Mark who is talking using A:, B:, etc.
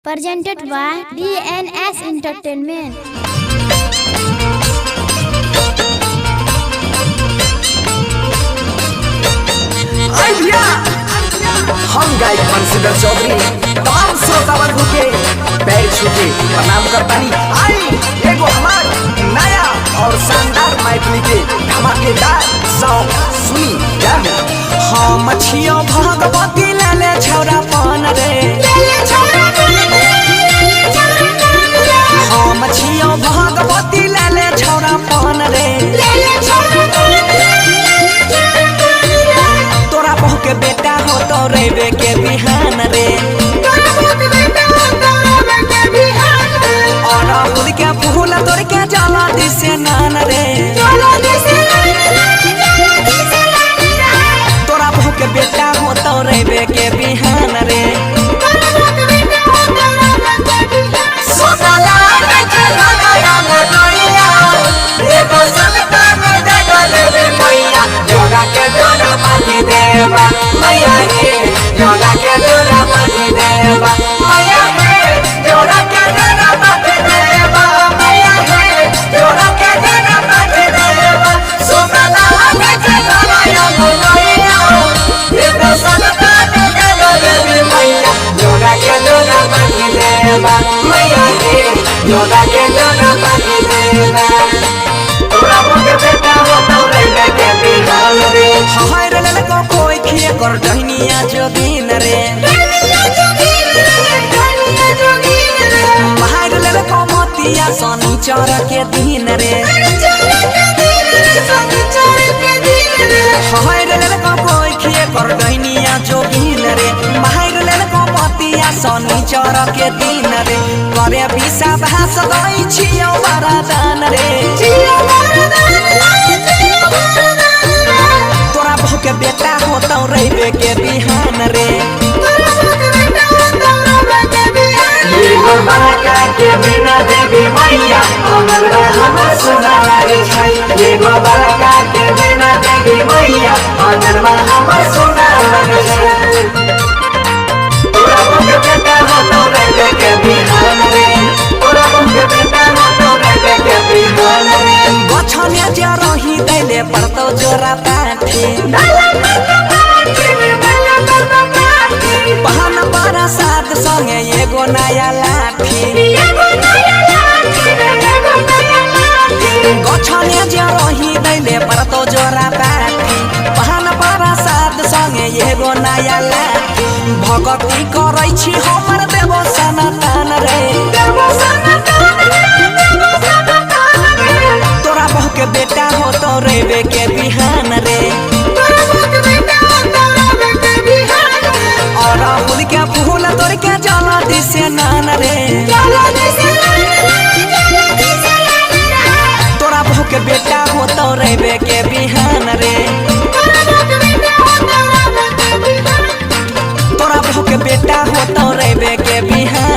A: Presented by DNS Entertainment.
B: हम गायक बंशीधर चौधरी तमाम श्रोता बंधु के पैर छूके प्रणाम करतानी। आई एगो हमार नया और शानदार मैथिली के धमाकेदार सॉन्ग सुनी जाए। हम छियो भगवती लाले छौरा पान रे, हम छियो भगवती लाले छौरा पान रे, तोरा बहू के बेटा हो तो रेबे के बिहान रे, और फूल के फूल तोड़ के जाला दिसे नान रे, तोरा बहू के बेटा हो तो रेबे के बिहान रे। मैया रे जोड़ा के जोड़ा बांधी देवा, मैया रे जोड़ा के जोड़ा बांधी देवा, मैया रे जोड़ा के जोड़ा बांधी देवा। सोमला के जोड़ा या मैया ये तो सदा के जोड़े मैया जोड़ा के जोड़ा बांधी देवा, मैया रे जोड़ा के जोड़ा बांधी देवा। तोरा के बेटा हो तो रे के बिहान रे, हाय रे को कोई खिए कर डहनिया जोगिन रे, महार ले को मोतिया सोनी चोर के दिन रे, हाय रे को कोई खिए कर डहनिया जोगिन रे, महार ले को मोतिया सोनी चोर के दिन रे, करे बिसा भास गई छियो वरदान रे, तोरा बहू के बेटा हो तो रेबे के बिहान रे। ये बाका के बिना देवी मैया हमरा हमर सुना रे छै, ये बाका के बिना देवी मैया हमरा हमर सुना रे छै, तोरा बहू के बेटा हो तो रेबे के बिहान रे, तोरा बहू के बेटा हो तो रेबे के बिहान रे। गछने जे रही दैले पड़तो जोरा पाठी, बहन बड़ा साथ संगे एगो नया लाठी, गछने जे रही दैले पड़तो जोरा पाठी, बहन बड़ा साथ संगे एगो नया लाठी, भगती करै छी हमर देवो सनातन रे, तोरा बहू के बेटा हो तो रेबे के बिहान रे, और फूल के फूल तोड़ के जाला दिसे नान रे, तोरा बहू के बेटा हो तो रेबे के बिहान रे, तोरा बहू के बेटा हो तो रेबे के बिहान।